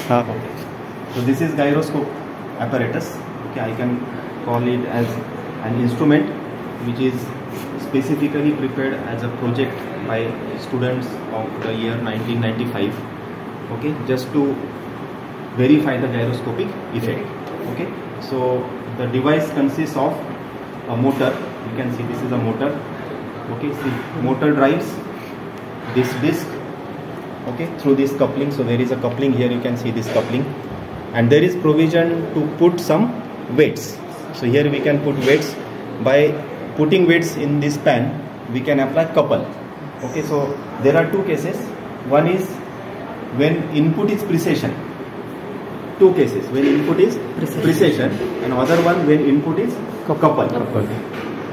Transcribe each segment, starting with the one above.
Okay. So this is gyroscope apparatus. Okay, I can call it as an instrument which is specifically prepared as a project by students of the year 1995. Okay, just to verify the gyroscopic effect. Okay, so the device consists of a motor. You can see this is a motor. Okay, see, motor drives this disc, okay, through this coupling. So there is a coupling here, you can see this coupling, and there is provision to put some weights. So here we can put weights. By putting weights in this pan, we can apply couple. Okay, so there are two cases. One is when input is precession. Two cases, when input is precession, and other one when input is couple.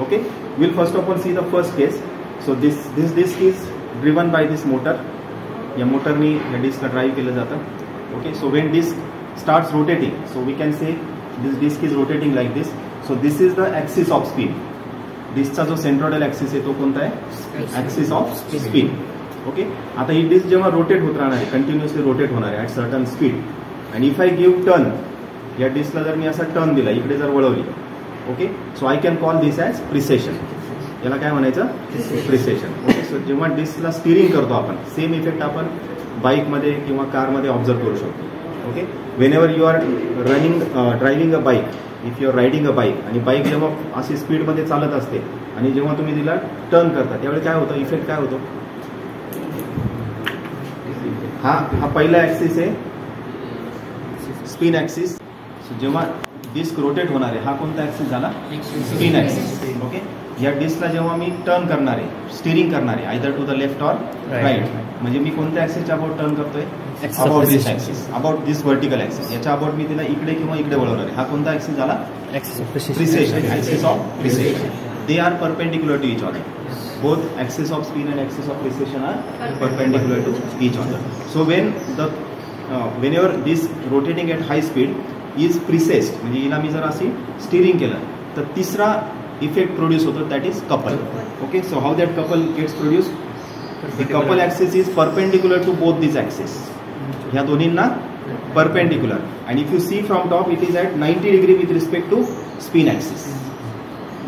Okay, we'll first of all see the first case. So this disc is driven by this motor. या मोटरनी या डिस्कला drive केलं जातं. Okay, so when disk starts rotating, so we can say this disk is rotating like this. So this is the axis of spin. डिस्कचा जो centroidal axis आहे तो कोणता आहे? Axis of spin. ओके, आता ही डिस्क जेव्हा रोटेट होत राहणार आहे, कंटिन्युअसली रोटेट होणार आहे at certain speed. And if I give turn, या डिस्कला जर मी असा टर्न दिला, इकडे जर वळवली, okay, so I can call this as precision. याला काय म्हणायचं? प्रिसेशन. ओके, सो जेव्हा डिस्कला स्टिअरिंग करतो आपण, सेम इफेक्ट आपण बाईकमध्ये किंवा कारमध्ये ऑब्झर्व करू शकतो. Okay, whenever you are running driving a bike, if you are riding a bike, आणि बाईक जेव्हा अशी स्पीडमध्ये चालत असते आणि जेव्हा तुम्ही तिला टर्न करता त्यावेळी काय होतं? इफेक्ट काय होतो? हा पहिला ॲक्सिस आहे, स्पिन ॲक्सिस. सो जेव्हा डिस्क रोटेट होणार आहे, हा कोणता ॲक्सिस झाला? Spin axis. ओके, या डिस्कला जेव्हा मी टर्न करणार आहे, स्टिअरिंग करणार आहे, either to the left or right, म्हणजे मी कोणत्या ॲक्सिसच्या अबाउट टर्न करतोय? About this axis, about this vertical axis. याच्या अबाउट मी तिला इकडे किंवा इकडे वळवणार आहे. हा कोणता ॲक्सिस झाला? Precession. Axis of precession. They are perpendicular to each other. Both axis of spin and axis of precession are perpendicular to each other. So when your disk rotating at high speed is precessed, म्हणजे हिला मी जर अशी steering केलं तर तिसरा effect produce होतो, that is couple. Okay, so how that couple gets produce? The couple axis is perpendicular to both this axis. ह्या दोन्हींना perpendicular. And if you see from top, it is at 90 degree with respect to spin axis.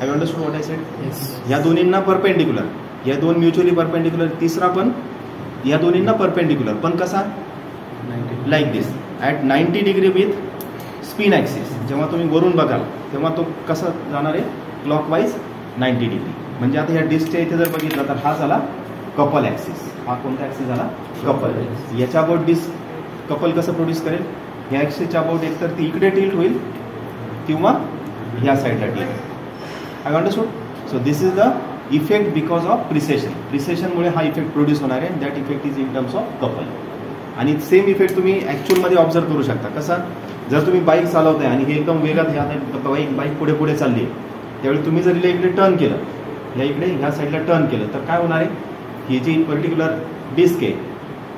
Have understood what I said? ह्या दोन्हींना perpendicular, या दोन mutually perpendicular, तिसरा पण या दोन्हींना perpendicular, पण कसा? Like this, at 90 degree with spin axis. जेव्हा तुम्ही वरून बघाल तेव्हा तो कसा जाणार आहे? Clockwise 90 degree. म्हणजे आता ह्या डिस्कच्या इथे जर बघितलं तर हा झाला कपल ॲक्सिस. हा कोणता ॲक्सिस झाला? कपल. याच्या अबाउट डिस्क कपल कसं प्रोड्यूस करेल? ह्या ॲक्सिसच्या अबाउट एकतर ती इकडे टिल्ट होईल किंवा ह्या साईडला tilt. I understood? So this is the effect because of precession. प्रिसेशनमुळे हा इफेक्ट प्रोड्यूस होणार आहे. That effect is in terms of couple. आणि सेम इफेक्ट तुम्ही ॲक्च्युअलमध्ये ऑब्झर्व करू शकता. कसा? जर तुम्ही बाईक चालवताय आणि हे एकदम वेगात बाईक पुढे पुढे चालली आहे, त्यावेळी तुम्ही जर इकडे टर्न केलं, या इकडे ह्या साईडला टर्न केलं, तर काय होणार आहे? ही जी पर्टिक्युलर डिस्क आहे,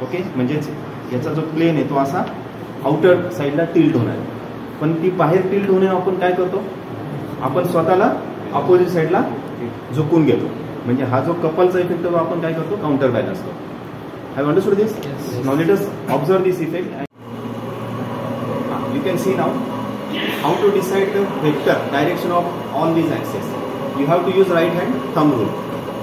ओके, म्हणजेच याचा जो प्लेन आहे तो असा आउटर साईडला टिल्ट होणार आहे. पण ती बाहेर टिल्ट होणे आपण काय करतो? आपण स्वतःला अपोजिट साईडला झुकून घेतो. म्हणजे हा जो कपलचा इफेक्ट तो आपण काय करतो? काउंटर बॅलन्स करतो. Have understood this? Now let us observe this effect. You can see now how to decide the vector direction of all these axes. You have to use right hand thumb rule.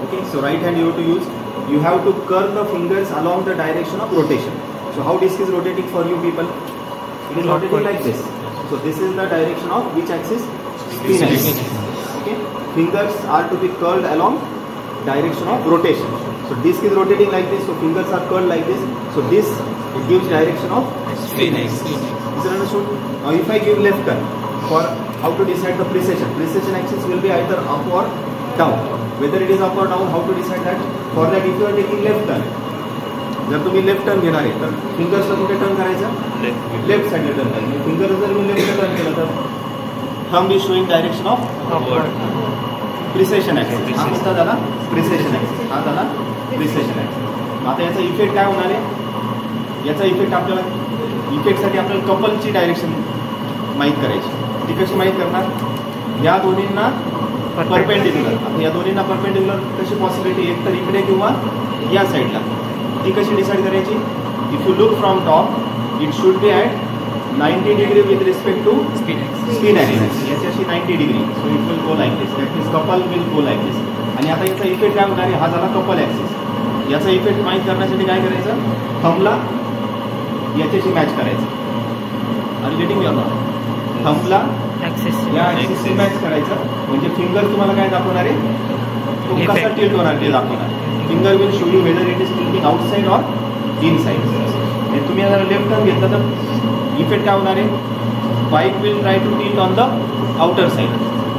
Okay, so right hand you have to use. You have to curl the fingers along the direction of rotation. So how disk is rotating for you people? It is rotating like this. So this is the direction of which axis? Spin axis. Okay, fingers are to be curled along direction of rotation. So disk is rotating like this. So fingers are curled like this. So this it gives direction of spin axis. Is it understood? Now if I give left turn, for how to decide the precession? Precession axis will be either up or down. Whether it is up or down, how to decide that? For that, if you are taking left turn, जर तुम्ही left turn घेणार आहे तर फिंगर्सला कुठे turn करायचं? Left साईडला turn करायचं. Finger जर मी लेफ्ट टर्न केलं तर thumb is showing direction of upward. Precision axis. हा कोणता झाला? Precession axis. हा झाला प्रिसेशन ॲक्सिस. आता याचा इफेक्ट काय होणार आहे? याचा इफेक्ट आपल्याला इफेक्टसाठी आपल्याला कपलची डायरेक्शन माहीत करायची. ती कशी माहीत करणार? या दोन्हींना परपेंडिक्युलर. या दोन्हींना परपेंडिक्युलर कशी पॉसिबिलिटी? एक तर इकडे किंवा या साईडला. ती कशी डिसाईड करायची? If you look from top, it should be at 90 degree with respect to spin axis. याच्याशी 90 degree. So it will go like this. That means couple will go like this. आणि आता याचा इफेक्ट काय होणार आहे? हा झाला कपल ॲक्सिस. याचा इफेक्ट माहीत करण्यासाठी काय करायचं? थंबला याच्याशी मॅच करायचं. आणि गेटिंग युअर नॉट. थंबला या ॲक्सिसशी मॅच करायचं. म्हणजे फिंगर तुम्हाला काय दाखवणार आहे? तो कसा टिल्ट होणार ते दाखवणार. Finger will show you whether it is tilting outside or inside. म्हणजे तुम्ही जर लेफ्ट टर्न घेतला तर इफेक्ट काय होणार आहे? Bike will try to tilt on the outer side.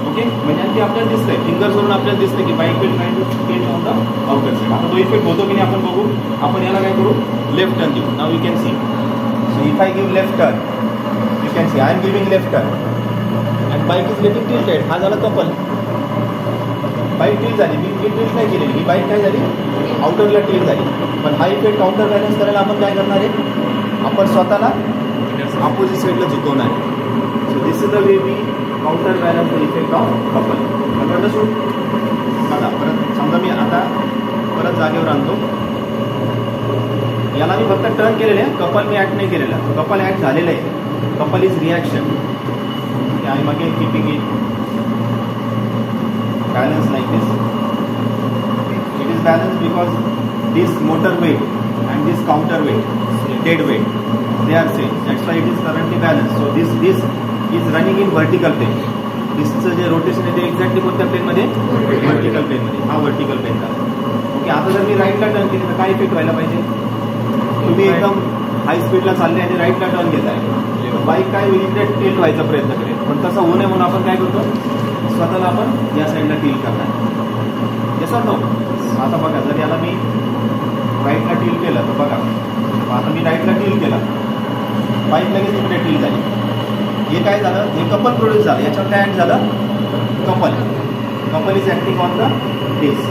Okay, म्हणजे ते आपल्याला दिसतंय, फिंगर्सवरून आपल्याला दिसतं की bike will try to tilt on the outer side. आता तो इफेक्ट होतो की नाही आपण बघू. आपण याला काय करू? लेफ्ट टर्न देऊ. Now you can see. So if I give left turn, you can see I am giving left turn and bike is getting tilted. हा झाला कपल. बाईक टिल्ट झाली. मी टिल्ट नाही केलेली. ही बाईक काय झाली? आउटरला टिल्ट झाली. पण हा इफेक्ट काउंटर बॅलन्स करायला आपण काय करणार आहे? आपण स्वतःला ऑपोजिट साईडला झुकवणार आहे. So this is the way we counterbalance the effect of couple. Understood? बघा परत समजा मी आता परत जागेवर आणतो. याला मी फक्त टर्न केलेलं आहे. कपल मी ॲक्ट नाही केलेला. कपल ॲक्ट झालेलं आहे. Couple is reaction. I am again keeping it balance like this. It is balanced because this motor weight and this counter weight, dead weight, they are same. That's why it is currently balanced. So this is running in vertical plane. Disचं जे rotation आहे ते exactly कोणत्या प्लेनमध्ये? Vertical प्लेनमध्ये. हा vertical plain झाला. Okay, आता जर मी राईटला टर्न केली तर काय इफेक्ट व्हायला पाहिजे? तुम्ही एकदम हाय स्पीडला चालले आणि राईटला टर्न घेत आहे, बाईक काय होईल? इकडे टिल्ट व्हायचा प्रयत्न करेल. पण तसं होऊ नये म्हणून आपण काय करतो? स्वतःला आपण या साईडला टील करणार. Yes or no? आता बघा, जर याला मी राईटला टील केलं तर बघा, आता मी राईटला टील केला, बाईक लगेच इकडे टील झाली. हे काय झालं? हे कपल प्रोड्यूस झालं. याच्यावर काय ॲक्ट झालं? Couple is acting on the disk.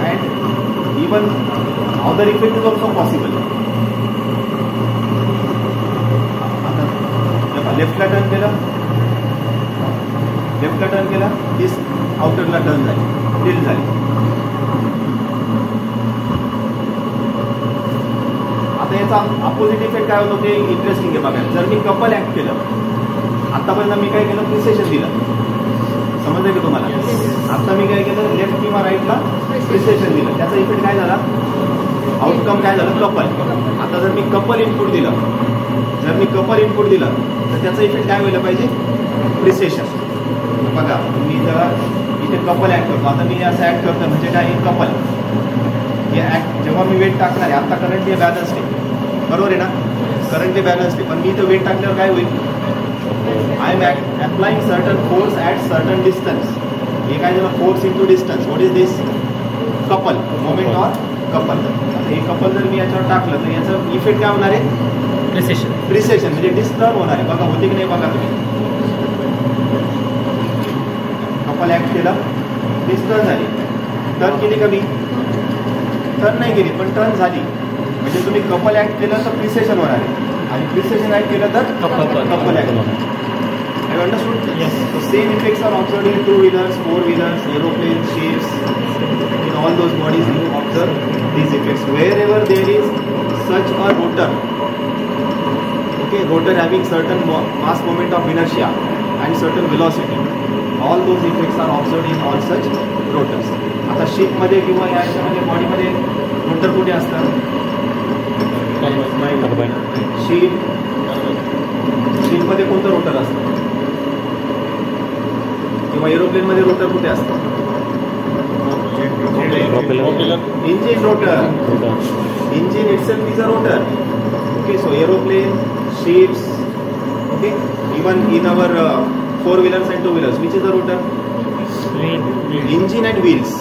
And even other effect is also possible. लेफ्टला टर्न केला, डिस्क आउटरला टर्न झाली, टिल्ट झाली. आता याचा अपोजिट इफेक्ट काय होतो ते इंटरेस्टिंग आहे बघा. जर मी कपल ॲक्ट केलं, आतापर्यंत मी काय केलं? प्रिसेशन दिलं. समजलं की तुम्हाला? आता मी काय केलं? लेफ्ट किंवा राईटला प्रिसेशन दिलं. त्याचा इफेक्ट काय झाला? आउटकम काय झालं? कपल. आता जर मी कपल इनपुट दिलं, तर त्याचा इफेक्ट काय व्हायला पाहिजे? प्रिसेशन. बघा, मी जरा इथे कपल ॲक्ट करतो. आता मी असं ॲक्ट करतो म्हणजे काय? कपल हे ॲक्ट जेव्हा मी वेट टाकणार आहे, आता करंटली बॅलन्स आहे, बरोबर आहे ना? करंटली बॅलन्स आहे. पण मी इथं वेट टाकल्यावर काय होईल? I am applying certain force at certain distance. हे काय झालं? Force into distance. What is this? Couple moment or couple. हे कपल जर मी याच्यावर टाकलं तर याचं इफेक्ट काय होणार आहे? प्रिसेशन म्हणजे डिस्टर्ब होणार आहे. बघा होते की नाही? बघा तुम्ही कपल ॲक्ट केला, डिस्टर्ब झाली. टर्न केली का? मी टर्न नाही केली, पण टर्न झाली. म्हणजे तुम्ही कपल ॲक्ट केलं तर प्रिसेशन होणार आहे, आणि प्रिसेशन ॲक्ट केलं तर कपल ॲक्ट होणार. I understood? Yes. So same effects are observed in 2-wheelers, 4-wheelers, aeroplanes, ships. In all those bodies you observe these effects. Wherever there is such a rotor, okay, rotor having certain mass moment of inertia and certain velocity, all those effects are observed in all such rotors. आता शिपमध्ये किंवा याच्यामध्ये बॉडीमध्ये rotor कुठे असतात? शिपमध्ये कोणतं rotor असतं? किंवा एरोप्लेनमध्ये rotor कुठे असतं? Engine rotor. Engine itself is a rotor. Okay, so aeroplane, ships, okay, even in our 4-wheelers and 2-wheelers, which is the rotor? Engine and wheels.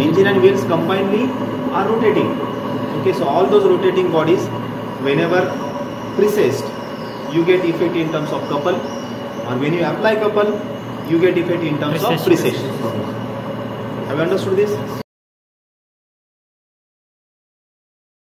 Engine and wheels combinedly are rotating. Okay, so all those rotating bodies, whenever precessed, you get effect in terms of couple, or when you apply couple, you get effect in terms of precession. Have you understood this?